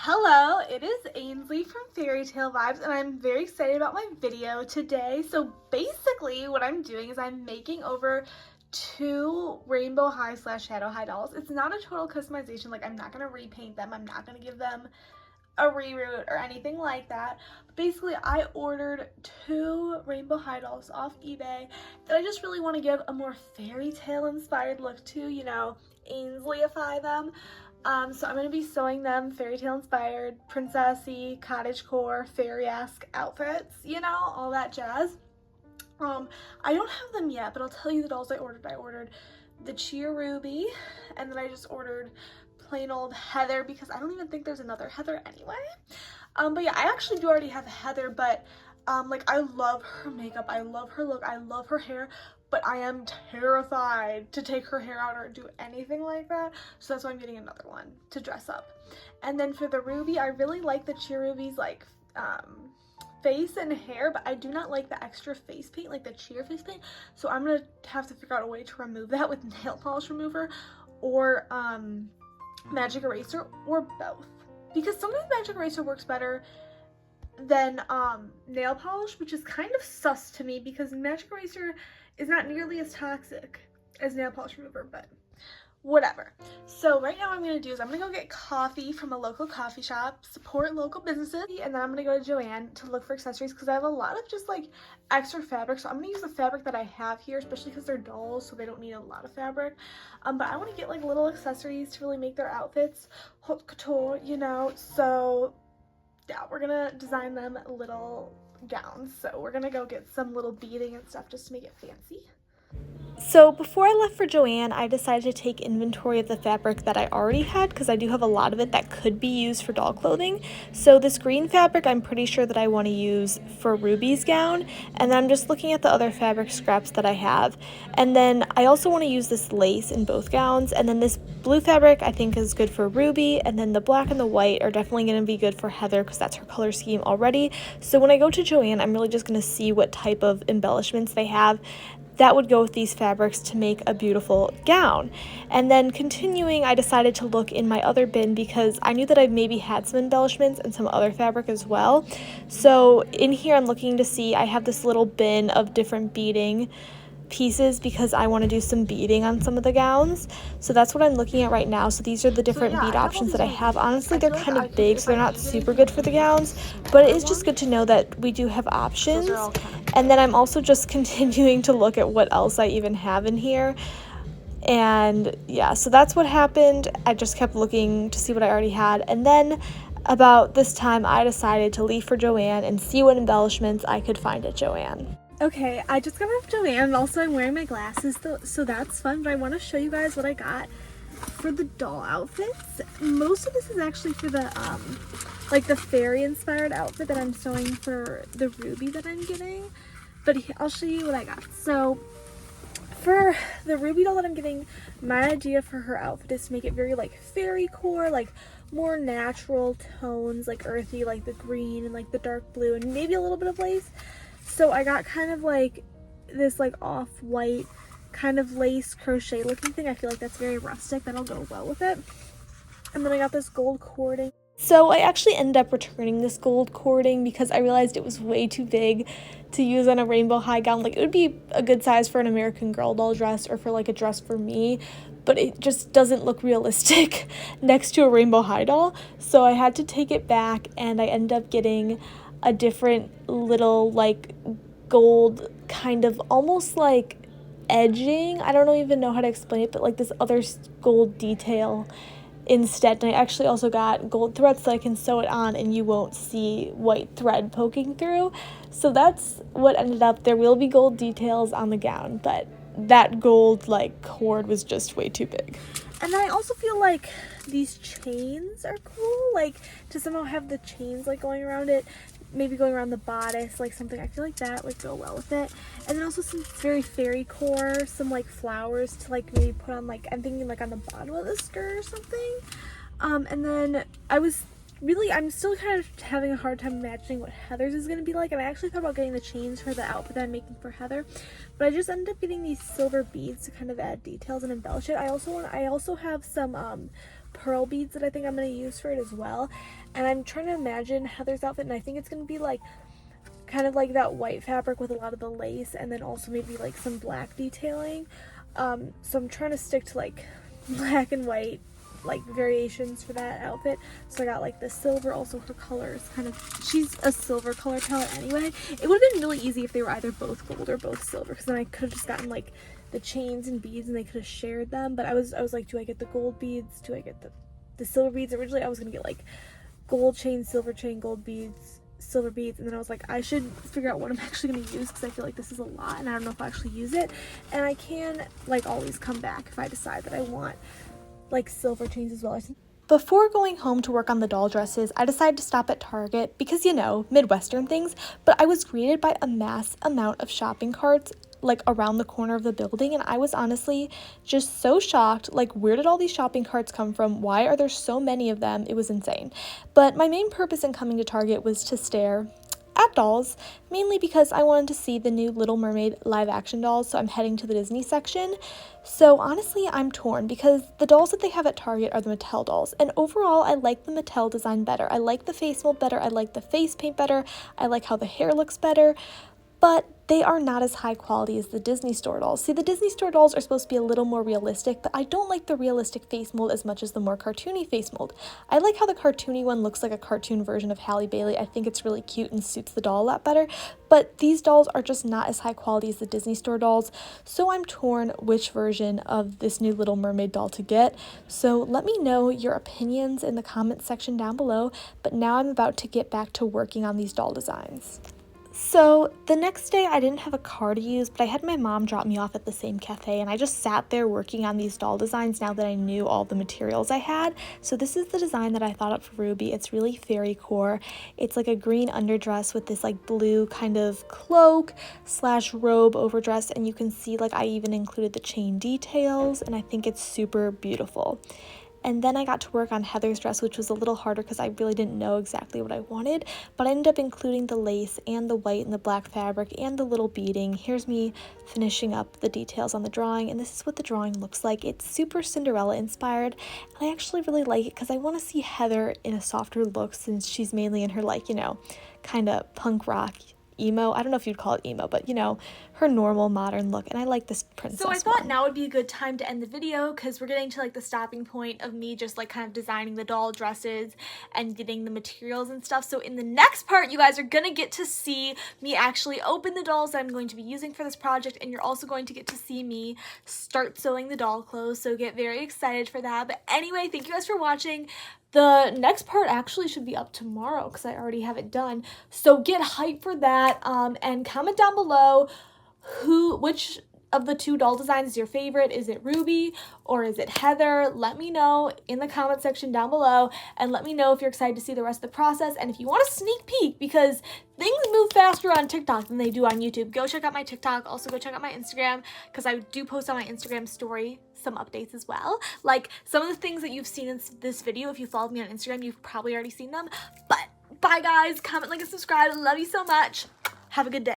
Hello, it is Ainsley from Fairy Tale Vibes, and I'm very excited about my video today. So basically what I'm doing is I'm making over 2 rainbow high / shadow high dolls. It's not a total customization, like I'm not going to repaint them, I'm not going to give them a reroute or anything like that. But basically I ordered 2 rainbow high dolls off eBay that I just really want to give a more fairy tale inspired look to, you know, Ainsleyify them. So I'm going to be sewing them fairy tale inspired, princessy, cottagecore, fairy-esque outfits, you know, all that jazz. I don't have them yet, but I'll tell you the dolls I ordered. I ordered the Chia Ruby, and then I just ordered plain old Heather because I don't even think there's another Heather anyway. But yeah, I actually do already have Heather, but like I love her makeup, I love her look, I love her hair, but I am terrified to take her hair out or do anything like that. So that's why I'm getting another one to dress up. And then for the Ruby, I really like the Chia Ruby's like face and hair, but I do not like the extra face paint, like the Chia face paint. So I'm gonna have to figure out a way to remove that with nail polish remover or magic eraser, or both. Because sometimes magic eraser works better than nail polish, which is kind of sus to me because magic eraser is not nearly as toxic as nail polish remover, but whatever. So right now what I'm going to do is I'm going to go get coffee from a local coffee shop, support local businesses, and then I'm going to go to Joann to look for accessories because I have a lot of just like extra fabric. So I'm going to use the fabric that I have here, especially because they're dolls, so they don't need a lot of fabric. But I want to get like little accessories to really make their outfits haute couture, you know. So yeah, we're going to design them little gowns. So we're going to go get some little beading and stuff just to make it fancy. So before I left for Joann, I decided to take inventory of the fabric that I already had because I do have a lot of it that could be used for doll clothing. So this green fabric I'm pretty sure that I want to use for Ruby's gown, and then I'm just looking at the other fabric scraps that I have. And then I also want to use this lace in both gowns, and then this blue fabric I think is good for Ruby, and then the black and the white are definitely going to be good for Heather because that's her color scheme already. So when I go to Joann, I'm really just going to see what type of embellishments they have that would go with these fabrics to make a beautiful gown. And then continuing, I decided to look in my other bin because I knew that I maybe had some embellishments and some other fabric as well. So in here I'm looking to see, I have this little bin of different beading pieces because I want to do some beading on some of the gowns. So that's what I'm looking at right now. So these are the different bead options that I have. Honestly, they're kind of big, so they're not super good for the gowns, but it is just good to know that we do have options. And then I'm also just continuing to look at what else I even have in here. And yeah, so that's what happened. I just kept looking to see what I already had. And then about this time, I decided to leave for Joann and see what embellishments I could find at Joann. Okay, I just got off Joann, and also I'm wearing my glasses, so that's fun, but I want to show you guys what I got for the doll outfits. Most of this is actually for the, like the fairy-inspired outfit that I'm sewing for the Ruby that I'm getting, but I'll show you what I got. So, for the Ruby doll that I'm getting, my idea for her outfit is to make it very, like, fairy-core, like, more natural tones, like earthy, like the green and, like, the dark blue, and maybe a little bit of lace. So I got kind of like this like off-white kind of lace crochet looking thing. I feel like that's very rustic. That'll go well with it. And then I got this gold cording. So I actually ended up returning this gold cording because I realized it was way too big to use on a rainbow high gown. Like it would be a good size for an American Girl doll dress or for like a dress for me, but it just doesn't look realistic next to a rainbow high doll. So I had to take it back, and I ended up getting a different little like gold kind of almost like edging. I don't even know how to explain it, but like this other gold detail instead. And I actually also got gold thread so I can sew it on and you won't see white thread poking through. So that's what ended up. There will be gold details on the gown, but that gold like cord was just way too big. And then I also feel like these chains are cool, like to somehow have the chains like going around it, maybe going around the bodice, like something. I feel like that would go well with it. And then also some very fairy core, some like flowers to like maybe put on, like I'm thinking like on the bottom of the skirt or something. And then I'm still kind of having a hard time imagining what Heather's is going to be like, and I actually thought about getting the chains for the outfit that I'm making for Heather, but I just ended up getting these silver beads to kind of add details and embellish it. I also have some pearl beads that I think I'm going to use for it as well. And I'm trying to imagine Heather's outfit, and I think it's going to be like kind of like that white fabric with a lot of the lace, and then also maybe like some black detailing. So I'm trying to stick to like black and white like variations for that outfit. So I got like the silver, also her color is kind of, she's a silver color palette anyway. It would have been really easy if they were either both gold or both silver, because then I could have just gotten like the chains and beads and they could have shared them. But I was like, do I get the gold beads? Do I get the silver beads? Originally I was gonna get like gold chain, silver chain, gold beads, silver beads, and then I was like, I should figure out what I'm actually going to use, because I feel like this is a lot and I don't know if I'll actually use it. And I can like always come back if I decide that I want like silver chains as well. Before going home to work on the doll dresses, I decided to stop at Target because, you know, Midwestern things, but I was greeted by a mass amount of shopping carts like around the corner of the building, and I was honestly just so shocked. Like, where did all these shopping carts come from? Why are there so many of them? It was insane. But my main purpose in coming to Target was to stare at dolls, mainly because I wanted to see the new Little Mermaid live action dolls, so I'm heading to the Disney section. So honestly, I'm torn because the dolls that they have at Target are the Mattel dolls, and overall I like the Mattel design better. I like the face mold better, I like the face paint better, I like how the hair looks better, but they are not as high quality as the Disney Store dolls. See, the Disney Store dolls are supposed to be a little more realistic, but I don't like the realistic face mold as much as the more cartoony face mold. I like how the cartoony one looks like a cartoon version of Halle Bailey. I think it's really cute and suits the doll a lot better, but these dolls are just not as high quality as the Disney Store dolls, so I'm torn which version of this new Little Mermaid doll to get. So let me know your opinions in the comments section down below, but now I'm about to get back to working on these doll designs. So the next day I didn't have a car to use, but I had my mom drop me off at the same cafe, and I just sat there working on these doll designs now that I knew all the materials I had. So this is the design that I thought up for Ruby. It's really fairy core. It's like a green underdress with this like blue kind of cloak slash robe overdress, and you can see like I even included the chain details, and I think it's super beautiful. And then I got to work on Heather's dress, which was a little harder because I really didn't know exactly what I wanted, but I ended up including the lace and the white and the black fabric and the little beading. Here's me finishing up the details on the drawing, and this is what the drawing looks like. It's super Cinderella inspired, and I actually really like it because I want to see Heather in a softer look, since she's mainly in her, like, you know, kind of punk rock emo. I don't know if you'd call it emo, but, you know, her normal modern look, and I like this princess So I thought one. now would be a good time to end the video, because we're getting to like the stopping point of me just like kind of designing the doll dresses and getting the materials and stuff. So in the next part, you guys are gonna get to see me actually open the dolls that I'm going to be using for this project, and you're also going to get to see me start sewing the doll clothes, so get very excited for that. But anyway, thank you guys for watching. The next part actually should be up tomorrow because I already have it done. So get hyped for that, and comment down below which of the two doll designs is your favorite. Is it Ruby or is it Heather? Let me know in the comment section down below, and let me know if you're excited to see the rest of the process, and if you want a sneak peek, because things move faster on TikTok than they do on YouTube. Go check out my TikTok. Also go check out my Instagram, because I do post on my Instagram story some updates as well. Like some of the things that you've seen in this video, if you followed me on Instagram, you've probably already seen them. But bye guys, comment, like, and subscribe. Love you so much. Have a good day.